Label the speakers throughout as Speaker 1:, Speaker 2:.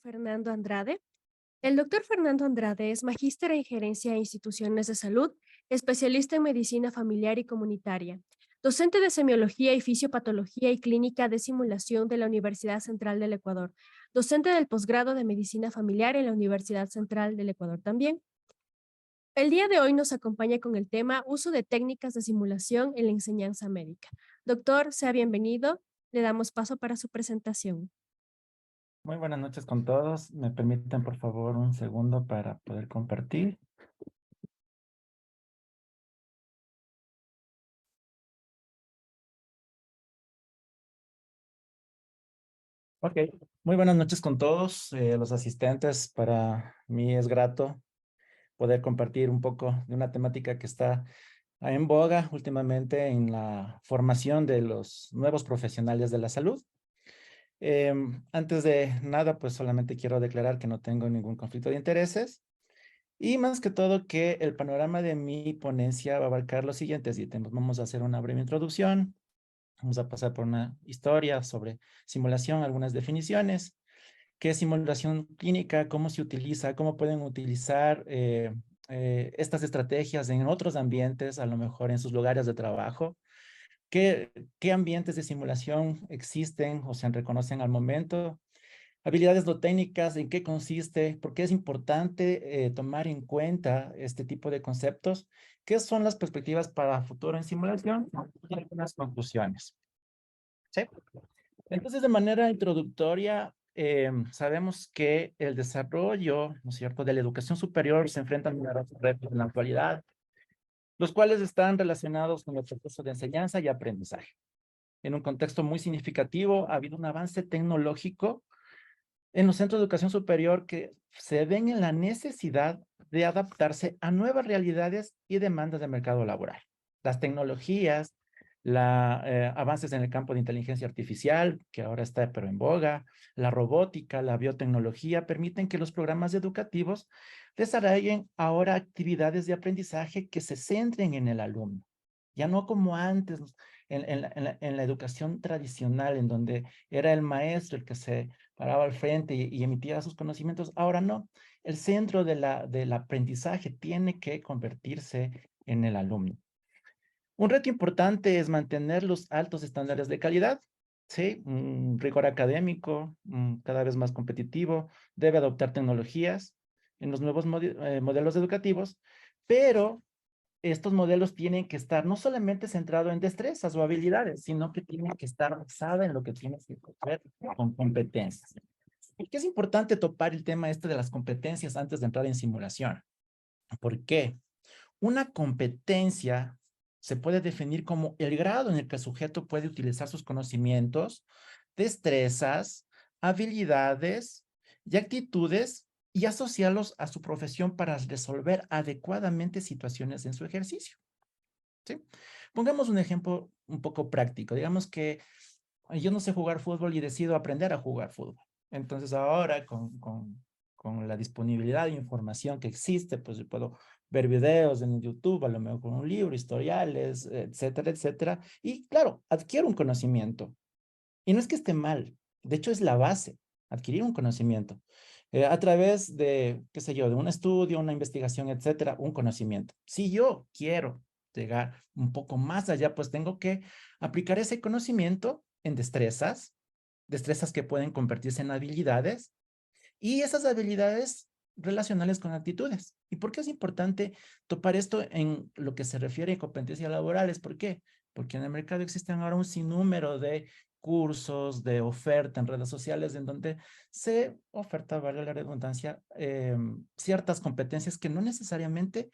Speaker 1: Fernando Andrade. El doctor Fernando Andrade es magíster en gerencia e instituciones de salud, especialista en medicina familiar y comunitaria, docente de semiología y fisiopatología y clínica de simulación de la Universidad Central del Ecuador, docente del posgrado de medicina familiar en la Universidad Central del Ecuador también. El día de hoy nos acompaña con el tema uso de técnicas de simulación en la enseñanza médica. Doctor, sea bienvenido. Le damos paso para su presentación.
Speaker 2: Muy buenas noches con todos. Me permiten, por favor, un segundo para poder compartir. Ok, muy buenas noches con todos los asistentes. Para mí es grato poder compartir un poco de una temática que está en boga últimamente en la formación de los nuevos profesionales de la salud. Antes de nada, pues solamente quiero declarar que no tengo ningún conflicto de intereses. Y más que todo que el panorama de mi ponencia va a abarcar los siguientes ítems. Vamos a hacer una breve introducción, vamos a pasar por una historia sobre simulación, algunas definiciones, qué es simulación clínica, cómo se utiliza, cómo pueden utilizar estas estrategias en otros ambientes, a lo mejor en sus lugares de trabajo, qué ambientes de simulación existen o se reconocen al momento. Habilidades no técnicas, ¿en qué consiste? ¿Por qué es importante tomar en cuenta este tipo de conceptos? ¿Qué son las perspectivas para futuro en simulación? Y algunas conclusiones. ¿Sí? Entonces, de manera introductoria, sabemos que el desarrollo, ¿no es cierto?, de la educación superior se enfrenta a numerosos retos en la actualidad, los cuales están relacionados con el proceso de enseñanza y aprendizaje. En un contexto muy significativo, ha habido un avance tecnológico en los centros de educación superior que se ven en la necesidad de adaptarse a nuevas realidades y demandas del mercado laboral. Las tecnologías, avances en el campo de inteligencia artificial, que ahora está pero en boga, la robótica, la biotecnología, permiten que los programas educativos desarrollen ahora actividades de aprendizaje que se centren en el alumno. Ya no como antes, en la educación tradicional, en donde era el maestro el que se paraba al frente y emitía sus conocimientos. Ahora no, el centro del aprendizaje tiene que convertirse en el alumno. Un reto importante es mantener los altos estándares de calidad, ¿sí? Un rigor académico, cada vez más competitivo, debe adoptar tecnologías en los nuevos modelos educativos, pero estos modelos tienen que estar no solamente centrados en destrezas o habilidades, sino que tienen que estar basados en lo que tienes que ver con competencias. ¿Por qué es importante topar el tema este de las competencias antes de entrar en simulación? ¿Por qué? Una competencia se puede definir como el grado en el que el sujeto puede utilizar sus conocimientos, destrezas, habilidades y actitudes y asociarlos a su profesión para resolver adecuadamente situaciones en su ejercicio. ¿Sí? Pongamos un ejemplo un poco práctico. Digamos que yo no sé jugar fútbol y decido aprender a jugar fútbol. Entonces ahora con la disponibilidad de información que existe, pues yo puedo ver videos en YouTube, a lo mejor con un libro, historiales, etcétera, etcétera. Y claro, adquiero un conocimiento. Y no es que esté mal, de hecho es la base, adquirir un conocimiento. A través de, qué sé yo, de un estudio, una investigación, etcétera, un conocimiento. Si yo quiero llegar un poco más allá, pues tengo que aplicar ese conocimiento en destrezas, destrezas que pueden convertirse en habilidades y esas habilidades relacionales con actitudes. ¿Y por qué es importante topar esto en lo que se refiere a competencias laborales? ¿Por qué? Porque en el mercado existen ahora un sinnúmero de cursos, de oferta en redes sociales, en donde se oferta, vale la redundancia, ciertas competencias que no necesariamente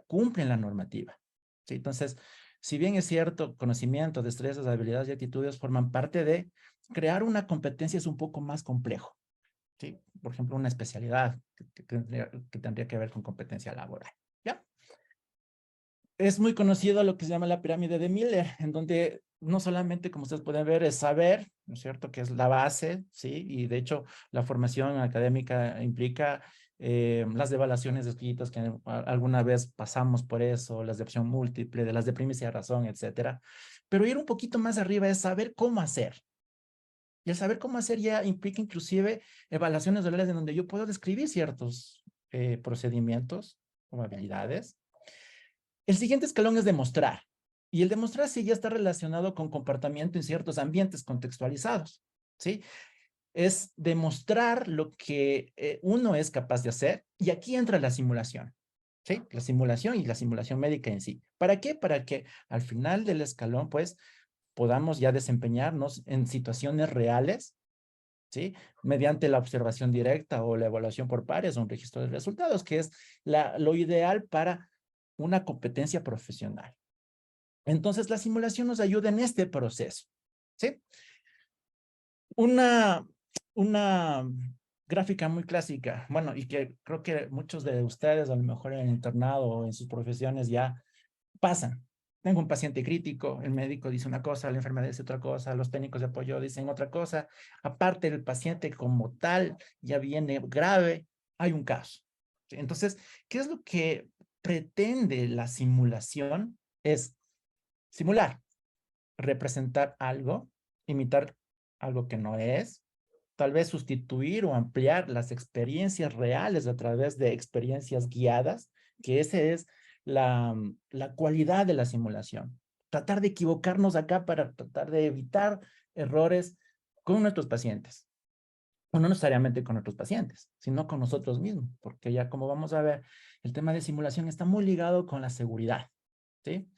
Speaker 2: cumplen la normativa. ¿Sí? Entonces, si bien es cierto, conocimiento, destrezas, habilidades y actitudes forman parte de crear una competencia es un poco más complejo. ¿Sí? Por ejemplo, una especialidad que tendría que ver con competencia laboral. ¿Ya? Es muy conocido lo que se llama la pirámide de Miller, en donde no solamente, como ustedes pueden ver, es saber, ¿no es cierto?, que es la base, ¿sí? Y de hecho, la formación académica implica las evaluaciones escritas, que alguna vez pasamos por eso, las de opción múltiple, de las de primicia de razón, etcétera. Pero ir un poquito más arriba es saber cómo hacer. Y el saber cómo hacer ya implica inclusive evaluaciones orales en donde yo puedo describir ciertos procedimientos o habilidades. El siguiente escalón es demostrar. Y el demostrar sí ya está relacionado con comportamiento en ciertos ambientes contextualizados, ¿sí? Es demostrar lo que uno es capaz de hacer. Y aquí entra la simulación, ¿sí? La simulación y la simulación médica en sí. ¿Para qué? Para que al final del escalón, pues, podamos ya desempeñarnos en situaciones reales, ¿sí? Mediante la observación directa o la evaluación por pares o un registro de resultados, que es lo ideal para una competencia profesional. Entonces, la simulación nos ayuda en este proceso, ¿sí? Una, una gráfica muy clásica, bueno, y que creo que muchos de ustedes, a lo mejor en el internado o en sus profesiones ya pasan. Tengo un paciente crítico, el médico dice una cosa, la enfermera dice otra cosa, los técnicos de apoyo dicen otra cosa. Aparte, el paciente como tal ya viene grave, hay un caso. Entonces, ¿qué es lo que pretende la simulación? Es simular, representar algo, imitar algo que no es, tal vez sustituir o ampliar las experiencias reales a través de experiencias guiadas, que esa es la cualidad de la simulación. Tratar de equivocarnos acá para tratar de evitar errores con nuestros pacientes. O no necesariamente con nuestros pacientes, sino con nosotros mismos, porque ya como vamos a ver, el tema de simulación está muy ligado con la seguridad, ¿sí?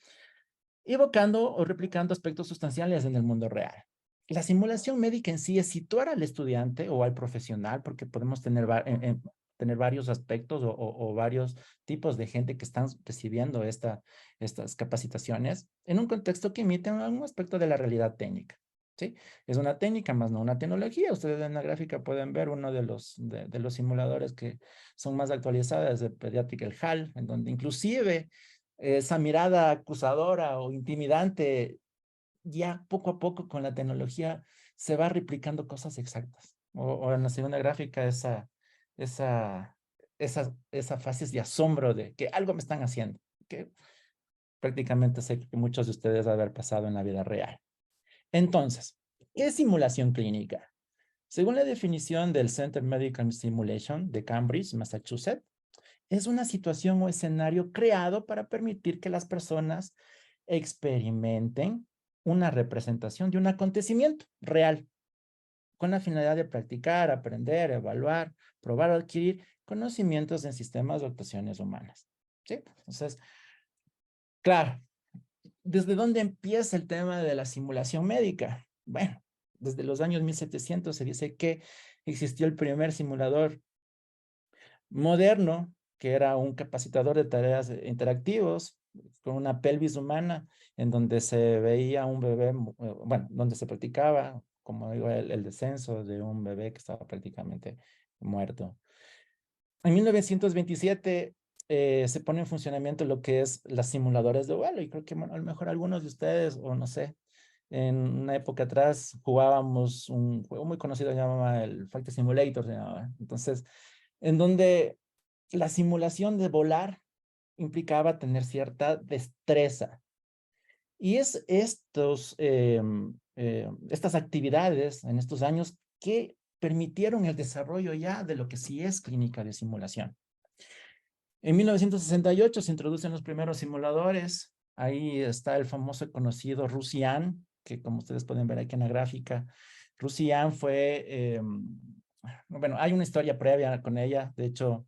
Speaker 2: Evocando o replicando aspectos sustanciales en el mundo real. La simulación médica en sí es situar al estudiante o al profesional, porque podemos tener, tener varios aspectos o varios tipos de gente que están recibiendo estas capacitaciones en un contexto que imite un aspecto de la realidad técnica. ¿Sí? Es una técnica más no una tecnología. Ustedes en la gráfica pueden ver uno de los simuladores que son más actualizados de Pediatric, el HAL, en donde inclusive esa mirada acusadora o intimidante, ya poco a poco con la tecnología se va replicando cosas exactas. O en la segunda gráfica, esa, esa fases de asombro de que algo me están haciendo, que prácticamente sé que muchos de ustedes haber pasado en la vida real. Entonces, ¿qué es simulación clínica? Según la definición del Center Medical Simulation de Cambridge, Massachusetts, es una situación o escenario creado para permitir que las personas experimenten una representación de un acontecimiento real, con la finalidad de practicar, aprender, evaluar, probar o adquirir conocimientos en sistemas de actuaciones humanas. ¿Sí? Entonces, claro, ¿desde dónde empieza el tema de la simulación médica? Bueno, desde los años 1700 se dice que existió el primer simulador moderno, que era un capacitador de tareas interactivos con una pelvis humana en donde se veía un bebé, bueno, donde se practicaba, como digo, el descenso de un bebé que estaba prácticamente muerto. En 1927 se pone en funcionamiento lo que es los simuladores de vuelo y creo que bueno, a lo mejor algunos de ustedes, o no sé, en una época atrás jugábamos un juego muy conocido, se llamaba el Flight Simulator, se llamaba. Entonces, en donde la simulación de volar implicaba tener cierta destreza. Y es estas actividades en estos años que permitieron el desarrollo ya de lo que sí es clínica de simulación. En 1968 se introducen los primeros simuladores. Ahí está el famoso y conocido Rusian, que como ustedes pueden ver aquí en la gráfica, Rusian fue, bueno, hay una historia previa con ella. De hecho,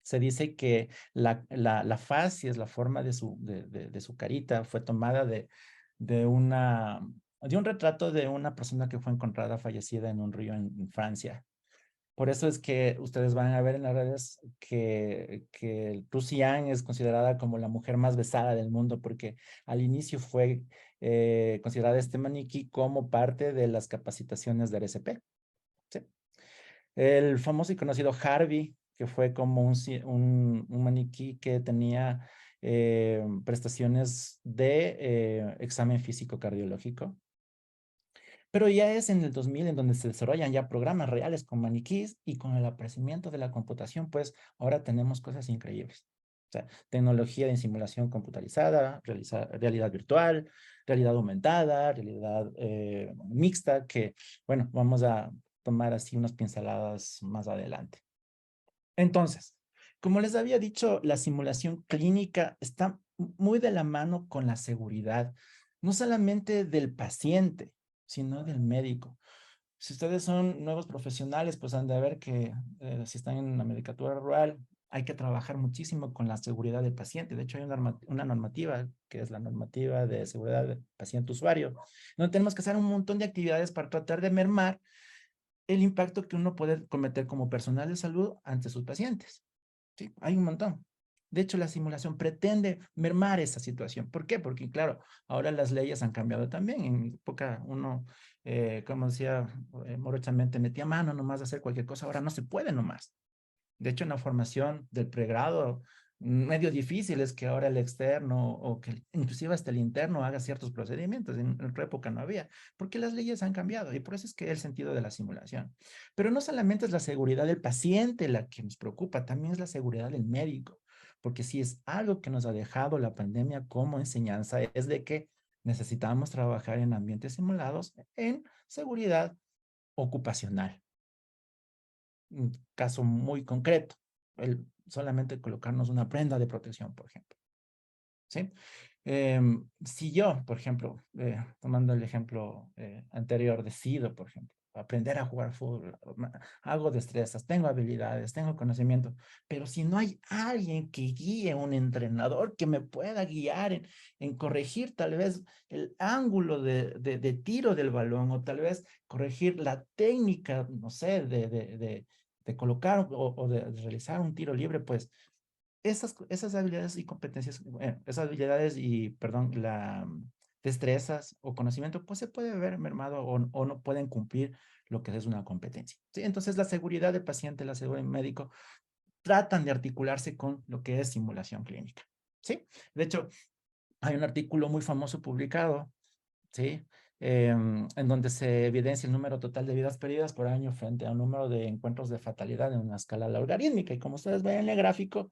Speaker 2: se dice que la faz, y es la forma de su carita, fue tomada de de un retrato de una persona que fue encontrada fallecida en un río en Francia. Por eso es que ustedes van a ver en las redes que Lucy Ann es considerada como la mujer más besada del mundo, porque al inicio fue considerada este maniquí como parte de las capacitaciones del RCP. ¿Sí? El famoso y conocido Harvey, que fue como un maniquí que tenía prestaciones de examen físico cardiológico. Pero ya es en el 2000 en donde se desarrollan ya programas reales con maniquís y con el aparecimiento de la computación, pues ahora tenemos cosas increíbles. sea, tecnología de simulación computarizada, realidad virtual, realidad aumentada, realidad mixta, que, bueno, vamos a tomar así unas pinceladas más adelante. Entonces, como les había dicho, la simulación clínica está muy de la mano con la seguridad, no solamente del paciente, sino del médico. Si ustedes son nuevos profesionales, pues han de ver que si están en la medicatura rural, hay que trabajar muchísimo con la seguridad del paciente. De hecho, hay una normativa, que es la normativa de seguridad del paciente-usuario, donde tenemos que hacer un montón de actividades para tratar de mermar el impacto que uno puede cometer como personal de salud ante sus pacientes. Sí, hay un montón. De hecho, la simulación pretende mermar esa situación. ¿Por qué? Porque, claro, ahora las leyes han cambiado también. En mi época, uno, como decía, morochamente metía mano nomás a hacer cualquier cosa. Ahora no se puede nomás. De hecho, en la formación del pregrado, medio difícil es que ahora el externo o que inclusive hasta el interno haga ciertos procedimientos. En otra época no había, porque las leyes han cambiado y por eso es que el sentido de la simulación. Pero no solamente es la seguridad del paciente la que nos preocupa, también es la seguridad del médico, porque si es algo que nos ha dejado la pandemia como enseñanza, es de que necesitamos trabajar en ambientes simulados en seguridad ocupacional. Un caso muy concreto, el solamente colocarnos una prenda de protección, por ejemplo, ¿sí? Si yo, por ejemplo, tomando el ejemplo anterior, decido, por ejemplo, aprender a jugar fútbol, hago destrezas, tengo habilidades, tengo conocimiento, pero si no hay alguien que guíe, un entrenador que me pueda guiar en corregir tal vez el ángulo de tiro del balón o tal vez corregir la técnica, no sé, de colocar o de realizar un tiro libre, pues esas habilidades y competencias, esas habilidades y, perdón, destrezas o conocimiento, pues se puede ver mermado o no pueden cumplir lo que es una competencia. ¿Sí? Entonces, la seguridad del paciente, la seguridad del médico, tratan de articularse con lo que es simulación clínica. ¿Sí? De hecho, hay un artículo muy famoso publicado, ¿sí? En donde se evidencia el número total de vidas perdidas por año frente a un número de encuentros de fatalidad en una escala logarítmica. Y como ustedes ven en el gráfico,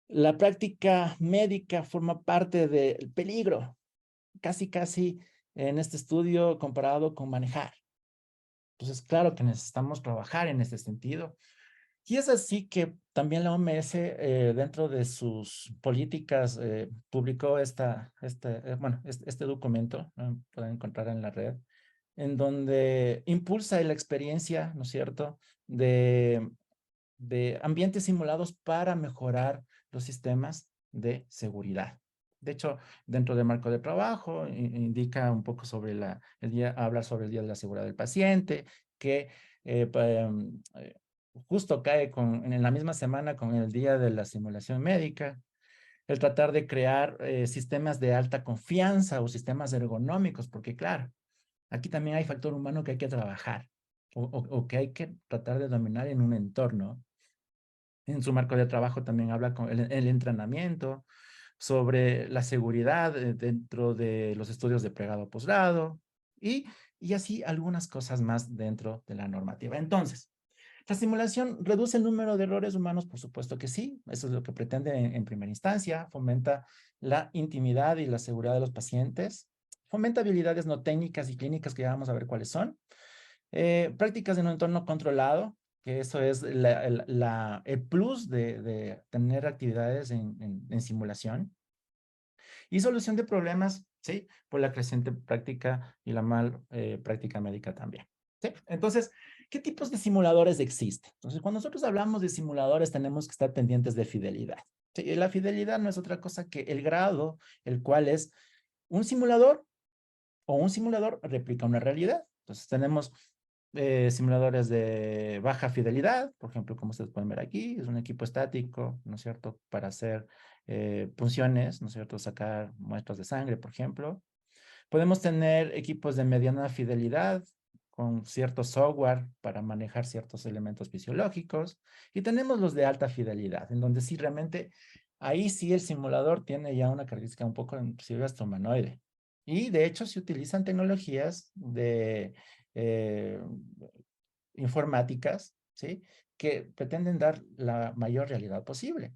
Speaker 2: la práctica médica forma parte del peligro, casi en este estudio comparado con manejar. Entonces, claro que necesitamos trabajar en este sentido. Y es así que también la OMS, dentro de sus políticas, publicó este documento, pueden encontrar en la red, en donde impulsa la experiencia, ¿no es cierto?, de ambientes simulados para mejorar los sistemas de seguridad. De hecho, dentro del marco de trabajo, indica un poco sobre el día, habla sobre el Día de la Seguridad del Paciente, que justo cae en la misma semana con el Día de la Simulación Médica, el tratar de crear sistemas de alta confianza o sistemas ergonómicos, porque claro, aquí también hay factor humano que hay que trabajar o que hay que tratar de dominar en un entorno. En su marco de trabajo también habla con el entrenamiento, sobre la seguridad dentro de los estudios de pregrado, posgrado y así algunas cosas más dentro de la normativa. Entonces, ¿la simulación reduce el número de errores humanos? Por supuesto que sí, eso es lo que pretende en primera instancia, fomenta la intimidad y la seguridad de los pacientes, fomenta habilidades no técnicas y clínicas que ya vamos a ver cuáles son, prácticas en un entorno controlado, que eso es el plus de tener actividades en simulación. Y solución de problemas, ¿sí? Por la creciente práctica y la mal práctica médica también. ¿Sí? Entonces, ¿qué tipos de simuladores existen? Entonces, cuando nosotros hablamos de simuladores, tenemos que estar pendientes de fidelidad. ¿Sí? Y la fidelidad no es otra cosa que el grado, el cual es un simulador o un simulador replica una realidad. Entonces tenemos simuladores de baja fidelidad, por ejemplo, como ustedes pueden ver aquí, es un equipo estático, ¿no es cierto?, para hacer punciones, ¿no es cierto?, sacar muestras de sangre, por ejemplo. Podemos tener equipos de mediana fidelidad con cierto software para manejar ciertos elementos fisiológicos. Y tenemos los de alta fidelidad, en donde sí realmente, ahí sí el simulador tiene ya una característica un poco inclusive hasta humanoide. Y de hecho se utilizan tecnologías de eh, informáticas, ¿sí? Que pretenden dar la mayor realidad posible.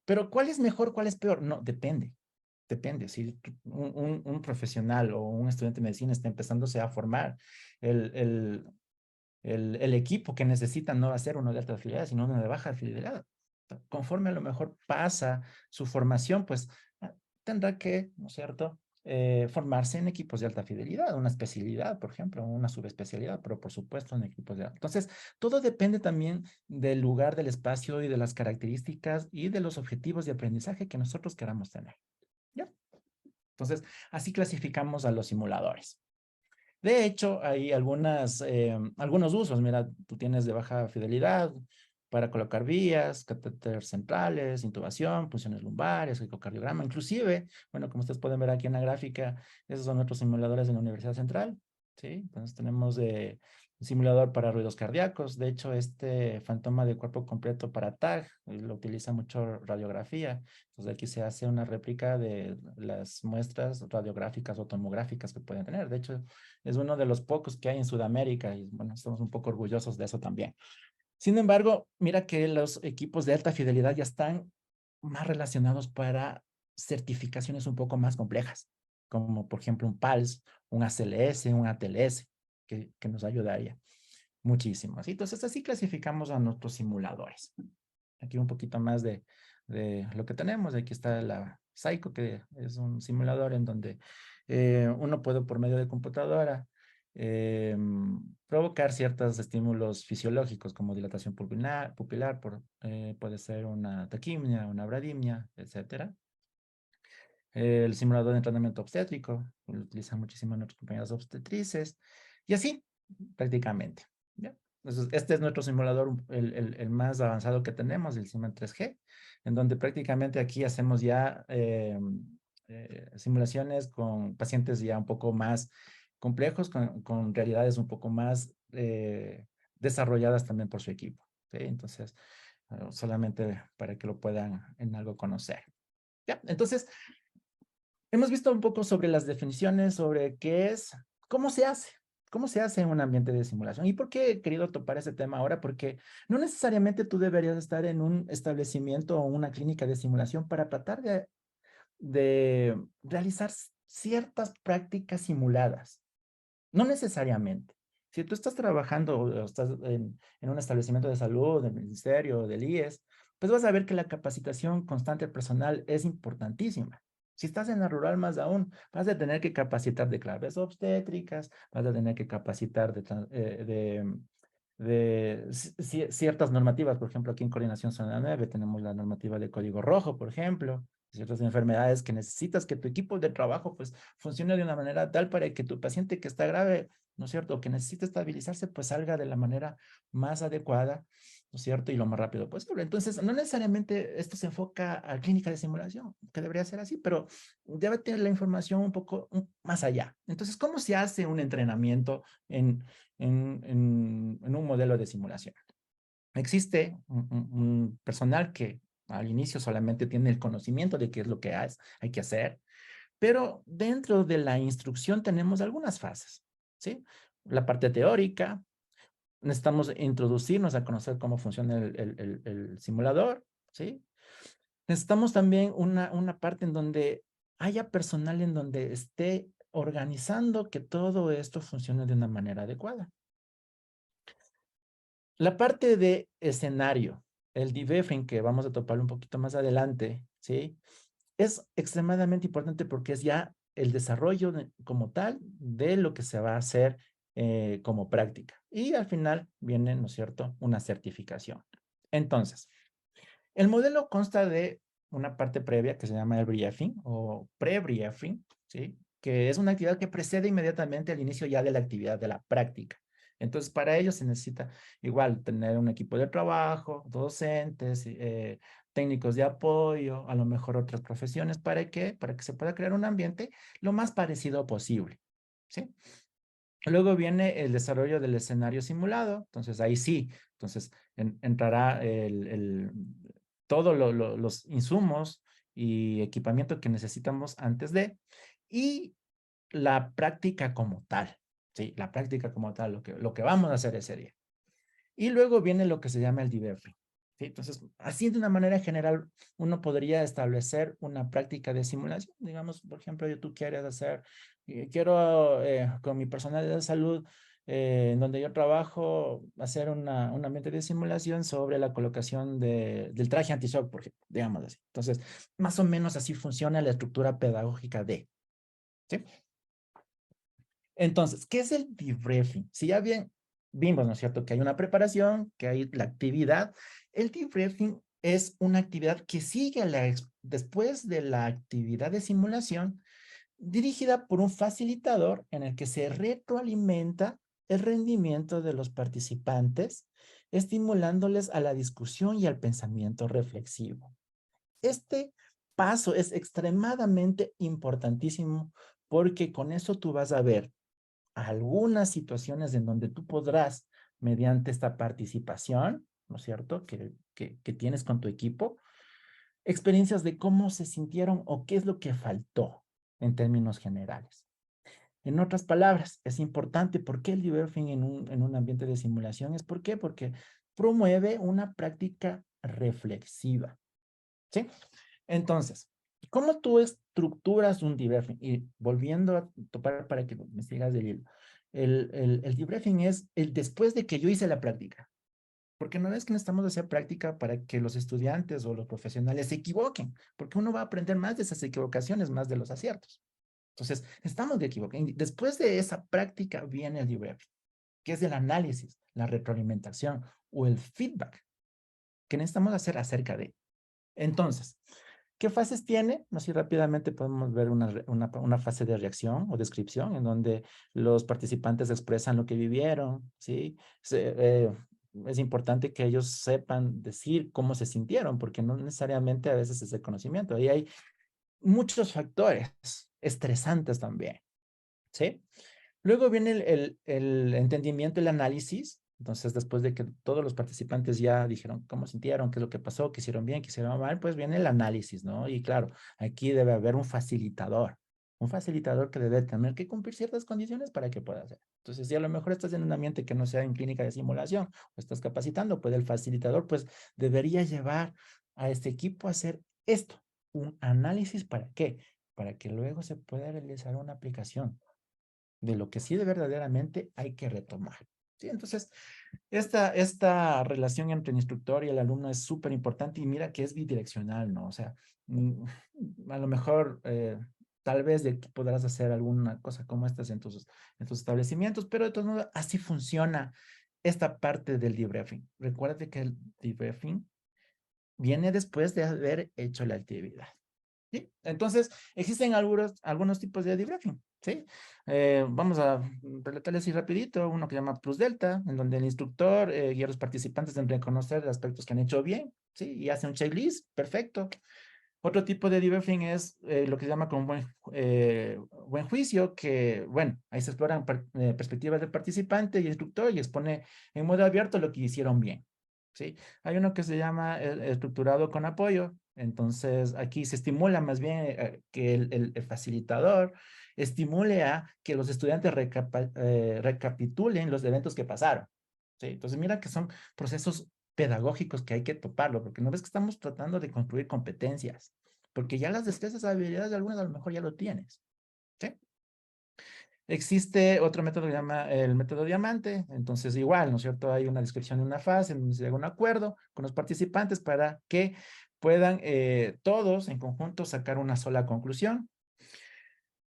Speaker 2: Pero ¿cuál es mejor, cuál es peor? No, depende. Depende. Si un profesional o un estudiante de medicina está empezándose a formar, el, el, el equipo que necesita no va a ser uno de alta fidelidad, sino uno de baja fidelidad. Conforme a lo mejor pasa su formación, pues tendrá que, ¿no es cierto?, formarse en equipos de alta fidelidad, una especialidad, por ejemplo, una subespecialidad, pero por supuesto en equipos de alta. Entonces, todo depende también del lugar, del espacio y de las características y de los objetivos de aprendizaje que nosotros queramos tener. ¿Ya? Entonces, así clasificamos a los simuladores. De hecho, hay algunos usos. Mira, tú tienes de baja fidelidad para colocar vías, catéteres centrales, intubación, punciones lumbares, ecocardiograma. Inclusive, bueno, como ustedes pueden ver aquí en la gráfica, esos son nuestros simuladores de la Universidad Central. ¿Sí? Entonces tenemos un simulador para ruidos cardíacos. De hecho, este fantoma de cuerpo completo para TAG lo utiliza mucho radiografía. Entonces aquí se hace una réplica de las muestras radiográficas o tomográficas que pueden tener. De hecho, es uno de los pocos que hay en Sudamérica y bueno, estamos un poco orgullosos de eso también. Sin embargo, mira que los equipos de alta fidelidad ya están más relacionados para certificaciones un poco más complejas, como por ejemplo un PALS, un ACLS, un ATLS, que nos ayudaría muchísimo. ¿Sí? Entonces, así clasificamos a nuestros simuladores. Aquí un poquito más de lo que tenemos. Aquí está la Psycho, que es un simulador en donde uno puede por medio de computadora eh, provocar ciertos estímulos fisiológicos como dilatación pupilar puede ser una taquimia, una bradimia, etcétera. El simulador de entrenamiento obstétrico, lo utilizan muchísimo nuestras compañeras obstetrices, y así, prácticamente. ¿Ya? Entonces, este es nuestro simulador, el más avanzado que tenemos, el Siemens 3G, en donde prácticamente aquí hacemos ya simulaciones con pacientes ya un poco más complejos, con realidades un poco más desarrolladas también por su equipo. ¿Sí? Entonces, solamente para que lo puedan en algo conocer. ¿Ya? Entonces, hemos visto un poco sobre las definiciones, sobre qué es, cómo se hace en un ambiente de simulación. ¿Y por qué he querido topar ese tema ahora? Porque no necesariamente tú deberías estar en un establecimiento o una clínica de simulación para tratar de realizar ciertas prácticas simuladas. No necesariamente. Si tú estás trabajando o estás en un establecimiento de salud, del ministerio, del IES, pues vas a ver que la capacitación constante personal es importantísima. Si estás en la rural más aún, vas a tener que capacitar de claves obstétricas, vas a tener que capacitar de ciertas normativas. Por ejemplo, aquí en Coordinación Zona 9 tenemos la normativa de código rojo, por ejemplo, ciertas enfermedades que necesitas que tu equipo de trabajo pues funcione de una manera tal para que tu paciente que está grave, ¿no es cierto?, que necesita estabilizarse, pues salga de la manera más adecuada, ¿no es cierto?, y lo más rápido posible. Entonces, no necesariamente esto se enfoca a clínica de simulación, que debería ser así, pero debe tener la información un poco más allá. Entonces, ¿cómo se hace un entrenamiento en un modelo de simulación? Existe un personal que al inicio solamente tiene el conocimiento de qué es lo que hay que hacer, pero dentro de la instrucción tenemos algunas fases, ¿sí? La parte teórica, necesitamos introducirnos a conocer cómo funciona el simulador, ¿sí? Necesitamos también una parte en donde haya personal en donde esté organizando que todo esto funcione de una manera adecuada. La parte de escenario, el debriefing, que vamos a toparlo un poquito más adelante, ¿sí? Es extremadamente importante porque es ya el desarrollo como tal de lo que se va a hacer como práctica. Y al final viene, ¿no es cierto?, una certificación. Entonces, el modelo consta de una parte previa que se llama el briefing o pre-briefing, ¿sí? Que es una actividad que precede inmediatamente al inicio ya de la actividad de la práctica. Entonces, para ello se necesita igual tener un equipo de trabajo, docentes, técnicos de apoyo, a lo mejor otras profesiones, para que se pueda crear un ambiente lo más parecido posible, ¿sí? Luego viene el desarrollo del escenario simulado, entonces ahí sí, entonces entrará todos los insumos y equipamiento que necesitamos antes y la práctica como tal, ¿sí? La práctica como tal, lo que vamos a hacer ese día. Y luego viene lo que se llama el debriefing. ¿sí? Entonces, así de una manera general, uno podría establecer una práctica de simulación. Digamos, por ejemplo, tú quieres hacer, quiero con mi personal de salud, en donde yo trabajo, hacer un ambiente de simulación sobre la colocación del traje anti-shock, por ejemplo, digamos así. Entonces, más o menos así funciona la estructura pedagógica de, ¿sí? Entonces, ¿qué es el debriefing? Si ya bien vimos, ¿no es cierto?, que hay una preparación, que hay la actividad, el debriefing es una actividad que sigue después de la actividad de simulación, dirigida por un facilitador en el que se retroalimenta el rendimiento de los participantes, estimulándoles a la discusión y al pensamiento reflexivo. Este paso es extremadamente importantísimo porque con eso tú vas a ver algunas situaciones en donde tú podrás, mediante esta participación, ¿no es cierto?, que tienes con tu equipo, experiencias de cómo se sintieron o qué es lo que faltó en términos generales. En otras palabras, es importante, ¿por qué el debriefing en un ambiente de simulación? ¿Es por qué? Porque promueve una práctica reflexiva, ¿sí? Entonces, ¿cómo tú estructuras un debriefing? Y volviendo a topar para que me sigas el hilo. El debriefing es el después de que yo hice la práctica. Porque no es que necesitamos hacer práctica para que los estudiantes o los profesionales se equivoquen, porque uno va a aprender más de esas equivocaciones, más de los aciertos. Entonces, estamos de equivocar. Después de esa práctica viene el debriefing, que es el análisis, la retroalimentación o el feedback que necesitamos hacer acerca de. Entonces, ¿qué fases tiene? Así rápidamente podemos ver una fase de reacción o descripción en donde los participantes expresan lo que vivieron, ¿sí? Es importante que ellos sepan decir cómo se sintieron, porque no necesariamente a veces es el conocimiento. Ahí hay muchos factores estresantes también, ¿sí? Luego viene el entendimiento, el análisis. Entonces, después de que todos los participantes ya dijeron cómo sintieron, qué es lo que pasó, qué hicieron bien, qué hicieron mal, pues viene el análisis, ¿no? Y claro, aquí debe haber un facilitador que debe tener que cumplir ciertas condiciones para que pueda hacer. Entonces, si a lo mejor estás en un ambiente que no sea en clínica de simulación o estás capacitando, pues el facilitador, pues debería llevar a este equipo a hacer esto, un análisis. ¿Para qué? Para que luego se pueda realizar una aplicación de lo que sí de verdaderamente hay que retomar. ¿Sí? Entonces, esta relación entre el instructor y el alumno es súper importante y mira que es bidireccional, ¿no? O sea, a lo mejor tal vez podrás hacer alguna cosa como estas en tus establecimientos, pero de todos modos así funciona esta parte del debriefing. Recuerda que el debriefing viene después de haber hecho la actividad. ¿Sí? Entonces, existen algunos tipos de debriefing, ¿sí? Vamos a relatarles así rapidito, uno que se llama Plus Delta, en donde el instructor guía a los participantes en reconocer aspectos que han hecho bien, ¿sí? Y hace un checklist, perfecto. Otro tipo de debriefing es lo que se llama con buen juicio, que, bueno, ahí se exploran perspectivas del participante y instructor y expone en modo abierto lo que hicieron bien, ¿sí? Hay uno que se llama estructurado con apoyo, entonces aquí se estimula más bien que el facilitador estimule a que los estudiantes recapitulen los eventos que pasaron, ¿sí? Entonces mira que son procesos pedagógicos que hay que toparlo, porque no ves que estamos tratando de construir competencias, porque ya las destrezas, habilidades de algunas a lo mejor ya lo tienes, ¿sí? Existe otro método que se llama el método diamante, entonces igual, ¿no es cierto? Hay una descripción de una fase en donde se llega a un acuerdo con los participantes para que puedan todos en conjunto sacar una sola conclusión.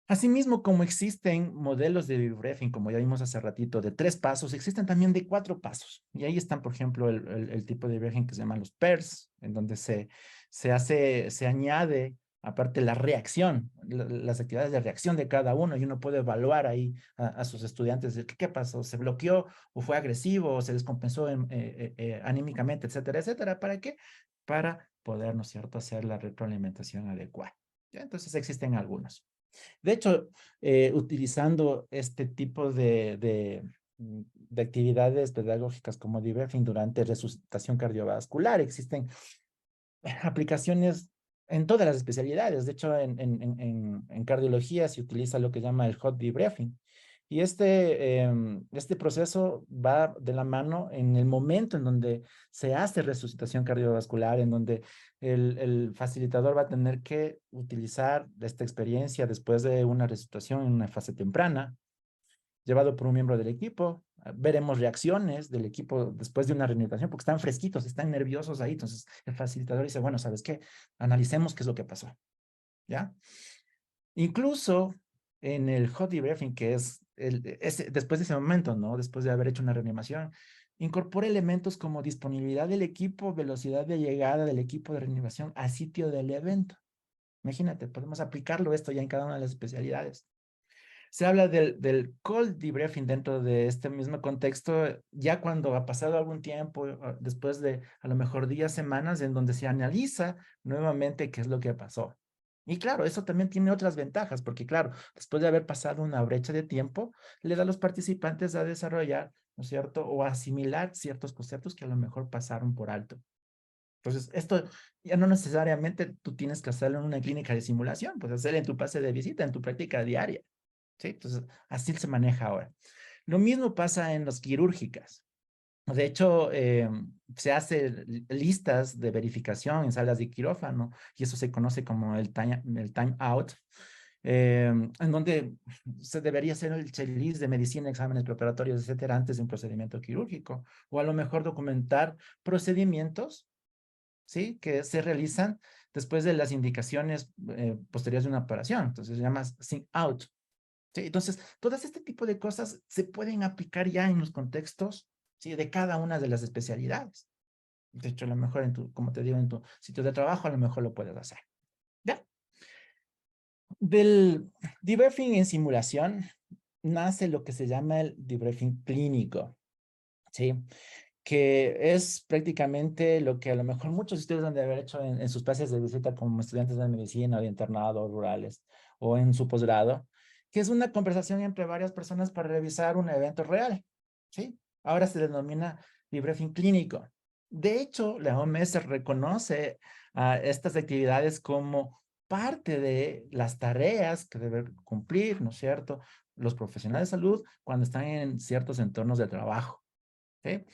Speaker 2: Asimismo, como existen modelos de debriefing, como ya vimos hace ratito, de 3 pasos, existen también de 4 pasos. Y ahí están, por ejemplo, el tipo de debriefing que se llaman los pairs, en donde se añade, aparte, la reacción, las actividades de reacción de cada uno, y uno puede evaluar ahí a sus estudiantes de qué pasó, se bloqueó, o fue agresivo, o se descompensó anímicamente, etcétera, etcétera. ¿Para qué? Para poder, ¿no es cierto?, hacer la retroalimentación adecuada. ¿Ya? Entonces existen algunos. De hecho, utilizando este tipo de actividades pedagógicas como debriefing durante resucitación cardiovascular, existen aplicaciones en todas las especialidades. De hecho, en cardiología se utiliza lo que se llama el hot debriefing. Y este proceso va de la mano en el momento en donde se hace resucitación cardiovascular, en donde el facilitador va a tener que utilizar esta experiencia después de una resucitación en una fase temprana, llevado por un miembro del equipo. Veremos reacciones del equipo después de una reanimación, porque están fresquitos, están nerviosos ahí. Entonces, el facilitador dice, bueno, ¿sabes qué? Analicemos qué es lo que pasó, ¿ya? Incluso en el hot debriefing, que es después de ese momento, ¿no? Después de haber hecho una reanimación, incorpora elementos como disponibilidad del equipo, velocidad de llegada del equipo de reanimación al sitio del evento. Imagínate, podemos aplicarlo esto ya en cada una de las especialidades. Se habla del cold debriefing dentro de este mismo contexto, ya cuando ha pasado algún tiempo, después de a lo mejor días, semanas, en donde se analiza nuevamente qué es lo que pasó. Y claro, eso también tiene otras ventajas, porque claro, después de haber pasado una brecha de tiempo, le da a los participantes a desarrollar, ¿no es cierto? O a asimilar ciertos conceptos que a lo mejor pasaron por alto. Entonces, esto ya no necesariamente tú tienes que hacerlo en una clínica de simulación, pues hacerlo en tu pase de visita, en tu práctica diaria. ¿Sí? Entonces, así se maneja ahora. Lo mismo pasa en las quirúrgicas. De hecho, se hace listas de verificación en salas de quirófano y eso se conoce como el time out, en donde se debería hacer el checklist de medicina, exámenes preparatorios, etcétera, antes de un procedimiento quirúrgico. O a lo mejor documentar procedimientos, ¿sí? Que se realizan después de las indicaciones posteriores de una operación. Entonces se llama sync out. ¿Sí? Entonces, todas este tipo de cosas se pueden aplicar ya en los contextos, ¿sí? De cada una de las especialidades. De hecho, a lo mejor como te digo, en tu sitio de trabajo, a lo mejor lo puedes hacer. ¿Ya? Del debriefing en simulación nace lo que se llama el debriefing clínico, ¿sí? Que es prácticamente lo que a lo mejor muchos de ustedes han de haber hecho en sus clases de visita como estudiantes de medicina, de internado, rurales, o en su posgrado, que es una conversación entre varias personas para revisar un evento real, ¿sí? Ahora se denomina debriefing clínico. De hecho, la OMS reconoce a estas actividades como parte de las tareas que deben cumplir, ¿no es cierto?, los profesionales de salud cuando están en ciertos entornos de trabajo, ¿sí?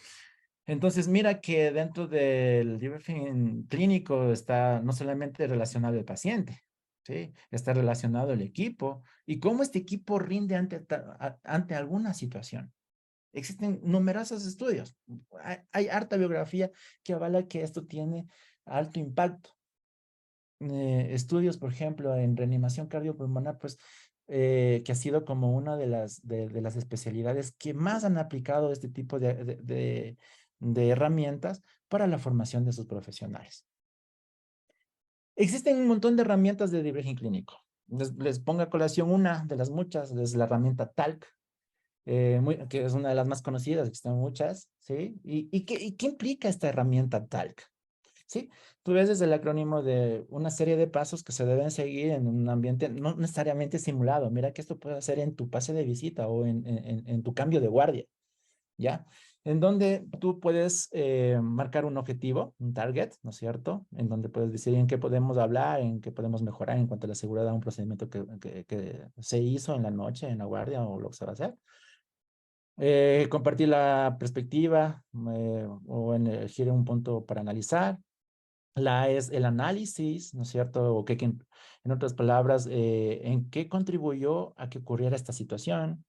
Speaker 2: Entonces, mira que dentro del debriefing clínico está no solamente relacionado el paciente, ¿sí? Está relacionado el equipo y cómo este equipo rinde ante alguna situación. Existen numerosos estudios. Hay harta biografía que avala que esto tiene alto impacto. Estudios, por ejemplo, en reanimación cardiopulmonar, pues, que ha sido como una de las especialidades que más han aplicado este tipo de herramientas para la formación de sus profesionales. Existen un montón de herramientas de debriefing clínico. Les pongo a colación una de las muchas, es la herramienta TALC, que es una de las más conocidas, existen muchas, ¿sí? ¿Y qué implica esta herramienta TALC? Sí, tú ves desde el acrónimo de una serie de pasos que se deben seguir en un ambiente no necesariamente simulado. Mira que esto puede hacer en tu pase de visita o en tu cambio de guardia, ¿ya? En donde tú puedes marcar un objetivo, un target, ¿no es cierto? En donde puedes decir en qué podemos hablar, en qué podemos mejorar en cuanto a la seguridad de un procedimiento que se hizo en la noche, en la guardia o lo que se va a hacer. Compartir la perspectiva o elegir un punto para analizar. La A es el análisis, ¿no es cierto? En otras palabras, ¿en qué contribuyó a que ocurriera esta situación?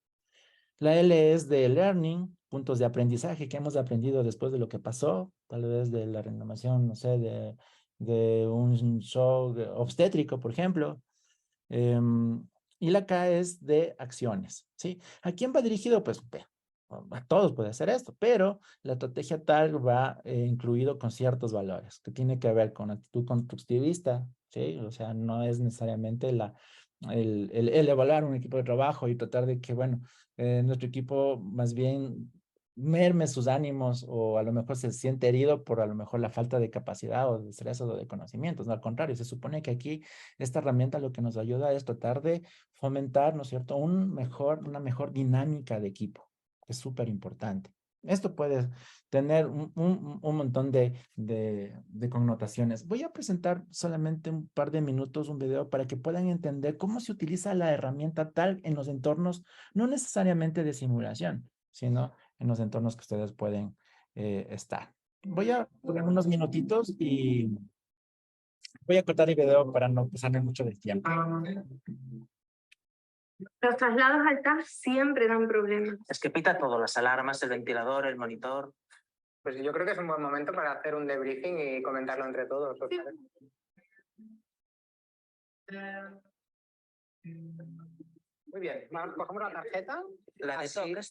Speaker 2: La L es de learning, puntos de aprendizaje que hemos aprendido después de lo que pasó, tal vez de la renovación, no sé, de un shock obstétrico, por ejemplo. Y la K es de acciones, ¿sí? ¿A quién va dirigido? Pues a todos puede hacer esto, pero la estrategia tal va incluido con ciertos valores, que tiene que ver con actitud constructivista, ¿sí? O sea, no es necesariamente el evaluar un equipo de trabajo y tratar de que, bueno, nuestro equipo más bien merme sus ánimos o a lo mejor se siente herido por a lo mejor la falta de capacidad o de estrés o de conocimientos. No, al contrario, se supone que aquí esta herramienta lo que nos ayuda es tratar de fomentar, ¿no es cierto?, una mejor dinámica de equipo, que es súper importante. Esto puede tener un montón de connotaciones. Voy a presentar solamente un par de minutos un video para que puedan entender cómo se utiliza la herramienta tal en los entornos, no necesariamente de simulación, sino en los entornos que ustedes pueden estar. Voy a poner unos minutitos y voy a cortar el video para no pasarme mucho del tiempo.
Speaker 3: Los traslados al TAF siempre dan problemas.
Speaker 4: Es que pita todo, las alarmas, el ventilador, el monitor.
Speaker 5: Pues yo creo que es un buen momento para hacer un debriefing y comentarlo entre todos. ¿Os parece? Muy bien, vamos, cogemos la tarjeta.
Speaker 4: La de
Speaker 5: Así.
Speaker 4: TOC.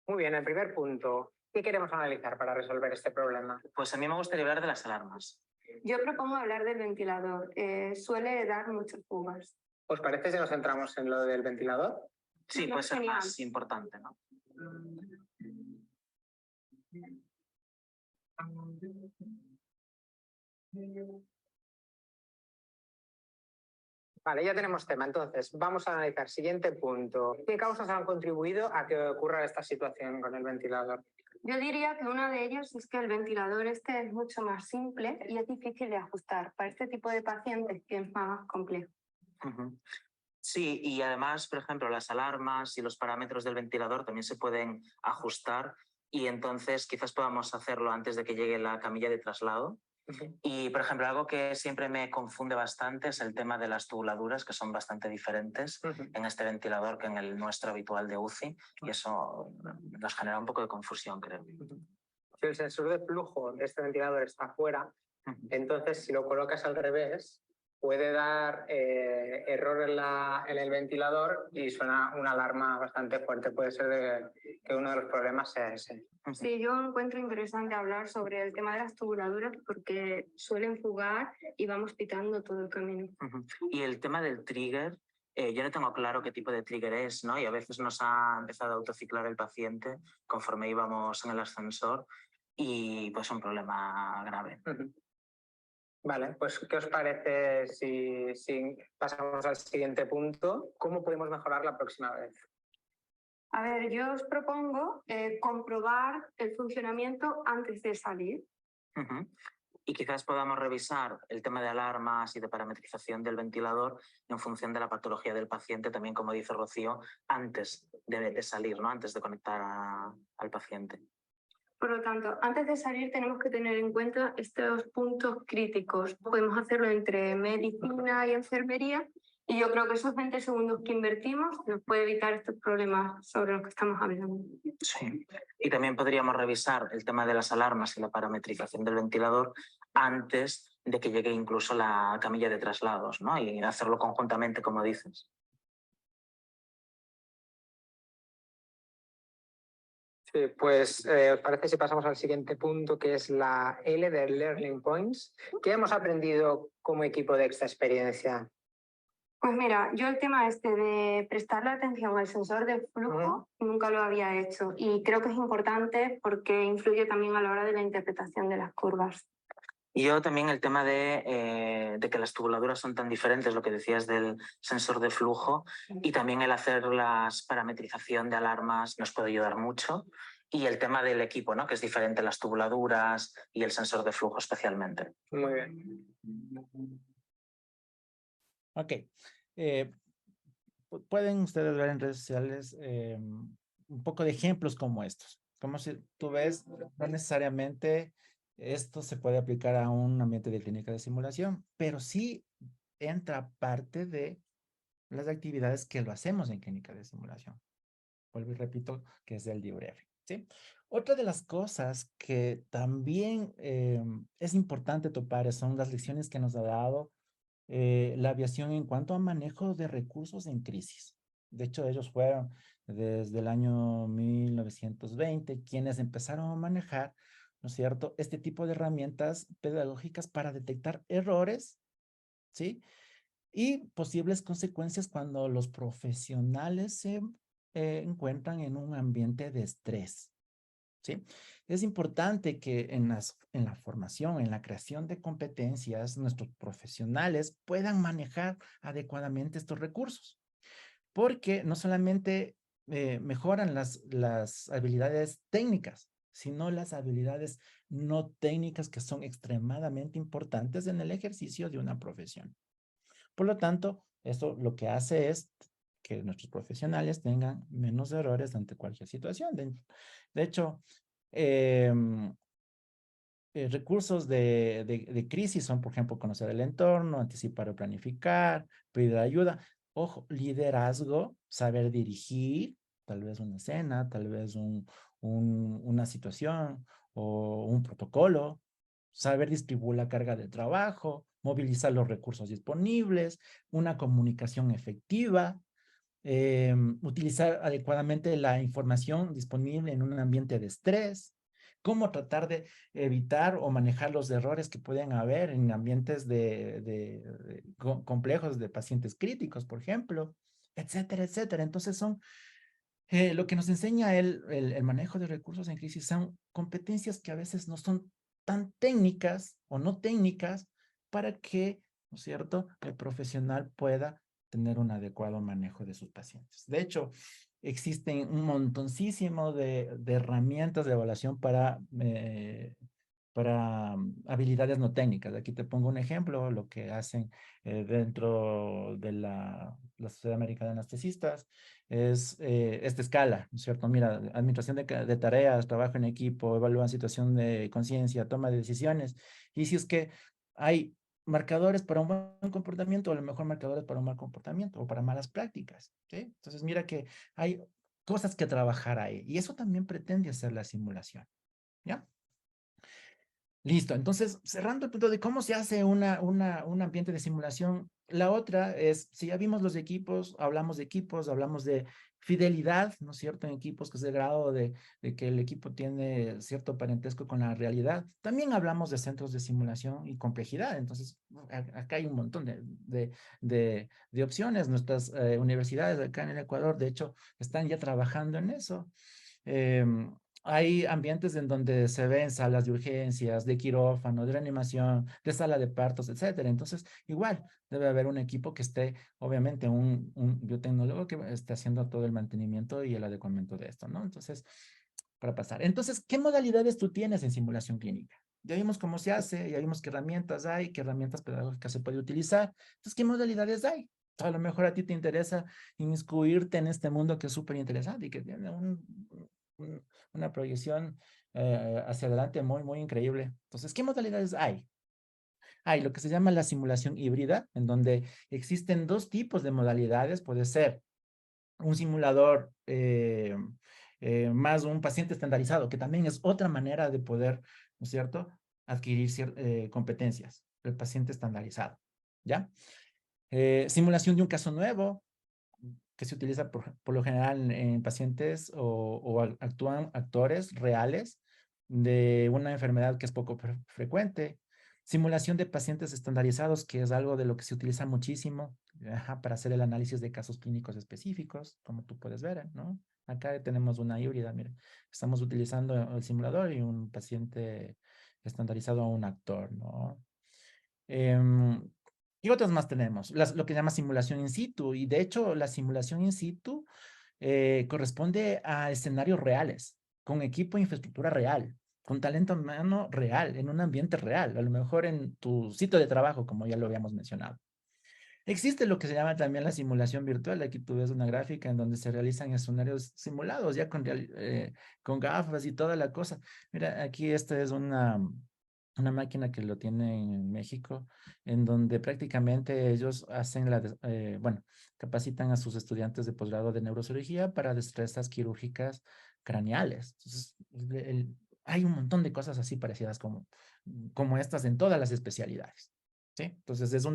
Speaker 5: Muy bien, el primer punto. ¿Qué queremos analizar para resolver este problema?
Speaker 4: Pues a mí me gustaría hablar de las alarmas.
Speaker 3: Yo propongo hablar del ventilador. Suele dar muchas fugas.
Speaker 5: ¿Os parece si nos centramos en lo del ventilador?
Speaker 4: Sí,
Speaker 3: No,
Speaker 4: puede ser
Speaker 3: genial.
Speaker 4: más importante, ¿no?
Speaker 5: Vale, ya tenemos tema. Entonces, vamos a analizar. Siguiente punto. ¿Qué causas han contribuido a que ocurra esta situación con el ventilador?
Speaker 3: Yo diría que una de ellas es que el ventilador este es mucho más simple y es difícil de ajustar. Para este tipo de pacientes que es más complejo.
Speaker 4: Ujú. Sí, y además, por ejemplo, las alarmas y los parámetros del ventilador también se pueden ajustar y entonces quizás podamos hacerlo antes de que llegue la camilla de traslado. Y, por ejemplo, algo que siempre me confunde bastante es el tema de las tubuladuras, que son bastante diferentes en este ventilador que en el nuestro habitual de UCI, y eso nos genera un poco de confusión, creo.
Speaker 5: Si el sensor de flujo de este ventilador está fuera, entonces si lo colocas al revés, puede dar error en el ventilador y suena una alarma bastante fuerte. Puede ser que uno de los problemas sea ese.
Speaker 3: Sí, yo encuentro interesante hablar sobre el tema de las tubuladuras porque suelen fugar y vamos pitando todo el camino.
Speaker 4: Y el tema del trigger, yo no tengo claro qué tipo de trigger es, ¿no? Y a veces nos ha empezado a autociclar el paciente conforme íbamos en el ascensor y pues un problema grave.
Speaker 5: Vale, pues ¿qué os parece si pasamos al siguiente punto? ¿Cómo podemos mejorar la próxima vez?
Speaker 3: A ver, yo os propongo comprobar el funcionamiento antes de salir.
Speaker 4: Y quizás podamos revisar el tema de alarmas y de parametrización del ventilador en función de la patología del paciente, también como dice Rocío, antes de salir, ¿no? Antes de conectar al paciente.
Speaker 3: Por lo tanto, antes de salir tenemos que tener en cuenta estos puntos críticos. Podemos hacerlo entre medicina y enfermería y yo creo que esos 20 segundos que invertimos nos puede evitar estos problemas sobre los que estamos hablando.
Speaker 4: Sí, y también podríamos revisar el tema de las alarmas y la parametrización del ventilador antes de que llegue incluso la camilla de traslados, ¿no? Y hacerlo conjuntamente, como dices.
Speaker 5: Sí, pues ¿os parece si pasamos al siguiente punto, que es la L de Learning Points? ¿Qué hemos aprendido como equipo de esta experiencia?
Speaker 3: Pues mira, yo el tema este de prestarle atención al sensor de flujo nunca lo había hecho y creo que es importante porque influye también a la hora de la interpretación de las curvas.
Speaker 4: Y yo también el tema de que las tubuladuras son tan diferentes, lo que decías del sensor de flujo, y también el hacer la parametrización de alarmas nos puede ayudar mucho. Y el tema del equipo, ¿no? Que es diferente las tubuladuras y el sensor de flujo especialmente.
Speaker 5: Muy bien.
Speaker 2: Ok. Pueden ustedes ver en redes sociales un poco de ejemplos como estos. Como si tú ves, no necesariamente esto se puede aplicar a un ambiente de clínica de simulación, pero sí entra parte de las actividades que lo hacemos en clínica de simulación. Vuelvo y repito que es el debriefing, ¿sí? Otra de las cosas que también es importante topar son las lecciones que nos ha dado la aviación en cuanto a manejo de recursos en crisis. De hecho, ellos fueron desde el año 1920 quienes empezaron a manejar, ¿no es cierto?, este tipo de herramientas pedagógicas para detectar errores, ¿sí? Y posibles consecuencias cuando los profesionales se encuentran en un ambiente de estrés, ¿sí? Es importante que en la formación, en la creación de competencias, nuestros profesionales puedan manejar adecuadamente estos recursos, porque no solamente mejoran las habilidades técnicas, sino las habilidades no técnicas que son extremadamente importantes en el ejercicio de una profesión. Por lo tanto, esto lo que hace es que nuestros profesionales tengan menos errores ante cualquier situación. De hecho, recursos de crisis son, por ejemplo, conocer el entorno, anticipar o planificar, pedir ayuda. Ojo, liderazgo, saber dirigir, tal vez una escena, tal vez una situación o un protocolo, saber distribuir la carga de trabajo, movilizar los recursos disponibles, una comunicación efectiva, utilizar adecuadamente la información disponible en un ambiente de estrés, cómo tratar de evitar o manejar los errores que pueden haber en ambientes complejos de pacientes críticos, por ejemplo, etcétera, etcétera. Entonces lo que nos enseña el manejo de recursos en crisis son competencias que a veces no son tan técnicas o no técnicas para que, ¿no es cierto?, el profesional pueda tener un adecuado manejo de sus pacientes. De hecho, existen un montoncísimo de herramientas de evaluación para habilidades no técnicas. Aquí te pongo un ejemplo, lo que hacen dentro de la Sociedad Americana de Anestesistas es esta escala, ¿no es cierto? Mira, administración de tareas, trabajo en equipo, evalúan situación de conciencia, toma de decisiones. Y si es que hay marcadores para un buen comportamiento, o a lo mejor marcadores para un mal comportamiento o para malas prácticas, ¿sí? Entonces, mira que hay cosas que trabajar ahí. Y eso también pretende hacer la simulación, ¿ya? Listo, entonces cerrando el punto de cómo se hace un ambiente de simulación, la otra es, si ya vimos los equipos, hablamos de fidelidad, ¿no es cierto?, en equipos, que es el grado de que el equipo tiene cierto parentesco con la realidad. También hablamos de centros de simulación y complejidad, entonces acá hay un montón de opciones. Nuestras universidades acá en el Ecuador, de hecho, están ya trabajando en eso. Hay ambientes en donde se ven salas de urgencias, de quirófano, de reanimación, de sala de partos, etcétera. Entonces, igual, debe haber un equipo que esté, obviamente, un biotecnólogo que esté haciendo todo el mantenimiento y el adecuamiento de esto, ¿no? Entonces, para pasar. Entonces, ¿qué modalidades tú tienes en simulación clínica? Ya vimos cómo se hace, ya vimos qué herramientas hay, qué herramientas pedagógicas se puede utilizar. Entonces, ¿qué modalidades hay? A lo mejor a ti te interesa inmiscuirte en este mundo que es súper interesante y que tiene una proyección hacia adelante muy, muy increíble. Entonces, ¿qué modalidades hay? Hay lo que se llama la simulación híbrida, en donde existen dos tipos de modalidades. Puede ser un simulador más un paciente estandarizado, que también es otra manera de poder, ¿no es cierto?, adquirir competencias, el paciente estandarizado, ¿ya? Simulación de un caso nuevo, que se utiliza por lo general en pacientes o actúan actores reales de una enfermedad que es poco frecuente. Simulación de pacientes estandarizados, que es algo de lo que se utiliza muchísimo para hacer el análisis de casos clínicos específicos, como tú puedes ver, ¿no? Acá tenemos una híbrida, mira, estamos utilizando el simulador y un paciente estandarizado a un actor, ¿no? ¿Qué otras más tenemos? Lo que se llama simulación in situ. Y de hecho, la simulación in situ corresponde a escenarios reales, con equipo e infraestructura real, con talento humano real, en un ambiente real, a lo mejor en tu sitio de trabajo, como ya lo habíamos mencionado. Existe lo que se llama también la simulación virtual. Aquí tú ves una gráfica en donde se realizan escenarios simulados, ya con gafas y toda la cosa. Mira, aquí esta es una máquina que lo tiene en México, en donde prácticamente ellos hacen bueno, capacitan a sus estudiantes de posgrado de neurocirugía para destrezas quirúrgicas craneales. Entonces, hay un montón de cosas así parecidas como estas en todas las especialidades. ¿Sí? Entonces es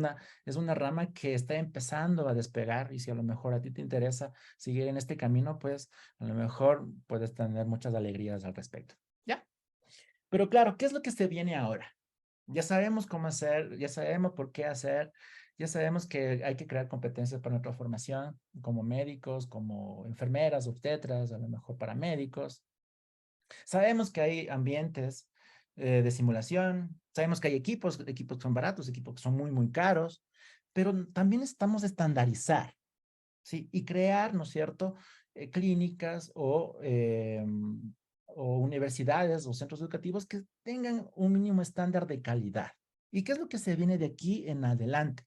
Speaker 2: una rama que está empezando a despegar, y si a lo mejor a ti te interesa seguir en este camino, pues a lo mejor puedes tener muchas alegrías al respecto. ¿Ya? Pero claro, ¿qué es lo que se viene ahora? Ya sabemos cómo hacer, ya sabemos por qué hacer, ya sabemos que hay que crear competencias para nuestra formación como médicos, como enfermeras, obstetras, a lo mejor paramédicos. Sabemos que hay ambientes de simulación, sabemos que hay equipos que son baratos, equipos que son muy, muy caros, pero también necesitamos estandarizar, ¿sí? Y crear, ¿no es cierto?, clínicas o universidades o centros educativos que tengan un mínimo estándar de calidad. ¿Y qué es lo que se viene de aquí en adelante?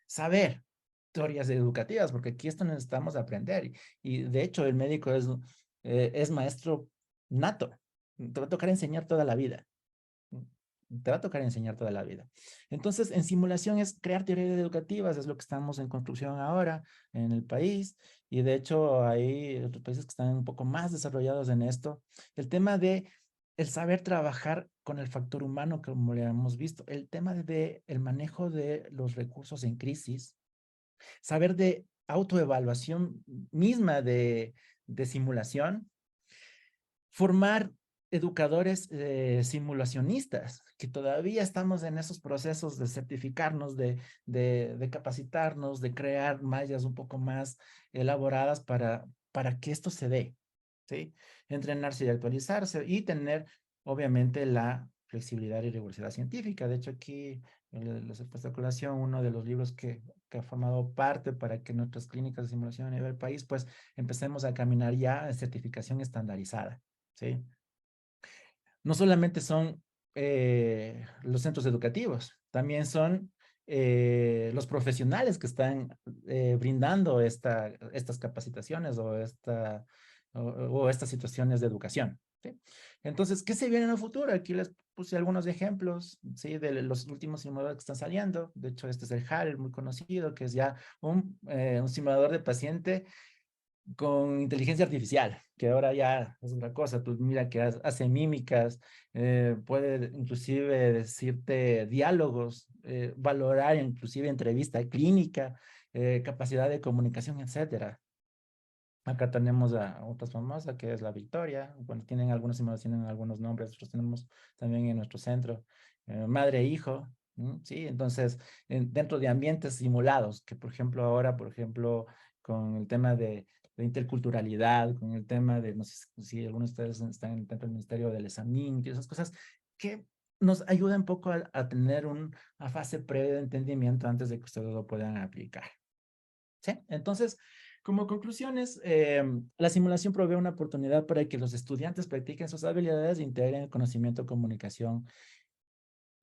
Speaker 2: Saber teorías educativas, porque aquí esto necesitamos aprender. Y de hecho, el médico es maestro nato. Te va a tocar enseñar toda la vida. Te va a tocar enseñar toda la vida. Entonces, en simulación es crear teorías educativas, es lo que estamos en construcción ahora en el país. Y de hecho, hay otros países que están un poco más desarrollados en esto. El tema de el saber trabajar con el factor humano, como le hemos visto. El tema de el manejo de los recursos en crisis, saber de autoevaluación misma de simulación, formar educadores simulacionistas, que todavía estamos en esos procesos de certificarnos, de capacitarnos, de crear mallas un poco más elaboradas para que esto se dé, ¿sí? Entrenarse y actualizarse y tener, obviamente, la flexibilidad y rigurosidad científica. De hecho, aquí les he puesto a colación uno de los libros que ha formado parte para que nuestras clínicas de simulación a nivel país, pues empecemos a caminar ya en certificación estandarizada, ¿sí? No solamente son los centros educativos, también son los profesionales que están brindando estas capacitaciones o estas situaciones de educación, ¿sí? Entonces, ¿qué se viene en el futuro? Aquí les puse algunos ejemplos, ¿sí? De los últimos simuladores que están saliendo. De hecho, este es el HAL, muy conocido, que es ya un simulador de paciente con inteligencia artificial, que ahora ya es otra cosa. Pues mira que hace mímicas, puede inclusive decirte diálogos, valorar inclusive entrevista clínica, capacidad de comunicación, etcétera. Acá tenemos a otra famosa que es la Victoria. Bueno, tienen algunas simulaciones, tienen algunos nombres. Nosotros tenemos también en nuestro centro madre e hijo. Sí, entonces dentro de ambientes simulados, que por ejemplo ahora, por ejemplo, con el tema de interculturalidad, con el tema de, no sé si algunos de ustedes están dentro del Ministerio del Examen y esas cosas, que nos ayuda un poco a tener una fase previa de entendimiento antes de que ustedes lo puedan aplicar. ¿Sí? Entonces, como conclusiones, la simulación provee una oportunidad para que los estudiantes practiquen sus habilidades e integren el conocimiento, comunicación.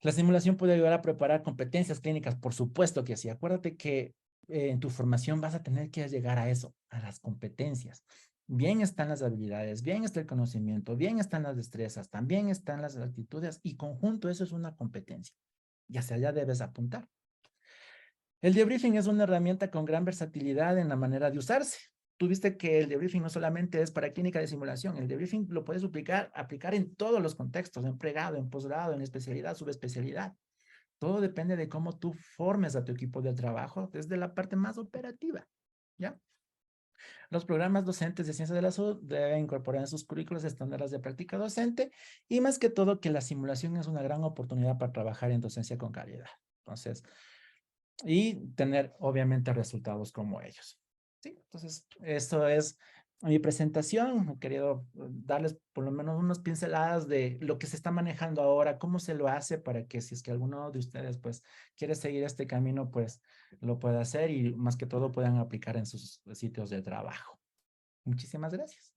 Speaker 2: La simulación puede ayudar a preparar competencias clínicas, por supuesto que sí. Acuérdate que en tu formación vas a tener que llegar a eso, a las competencias. Bien están las habilidades, bien está el conocimiento, bien están las destrezas, también están las actitudes y conjunto eso es una competencia. Y hacia allá debes apuntar. El debriefing es una herramienta con gran versatilidad en la manera de usarse. Tú viste que el debriefing no solamente es para clínica de simulación, el debriefing lo puedes aplicar en todos los contextos, en pregrado, en posgrado, en especialidad, subespecialidad. Todo depende de cómo tú formes a tu equipo de trabajo desde la parte más operativa, ¿ya? Los programas docentes de ciencias de la salud deben incorporar en sus currículos estándares de práctica docente y más que todo que la simulación es una gran oportunidad para trabajar en docencia con calidad. Entonces, y tener obviamente resultados como ellos. ¿Sí? Entonces, esto es mi presentación. He querido darles por lo menos unas pinceladas de lo que se está manejando ahora, cómo se lo hace para que si es que alguno de ustedes pues quiere seguir este camino, pues lo pueda hacer y más que todo puedan aplicar en sus sitios de trabajo. Muchísimas gracias.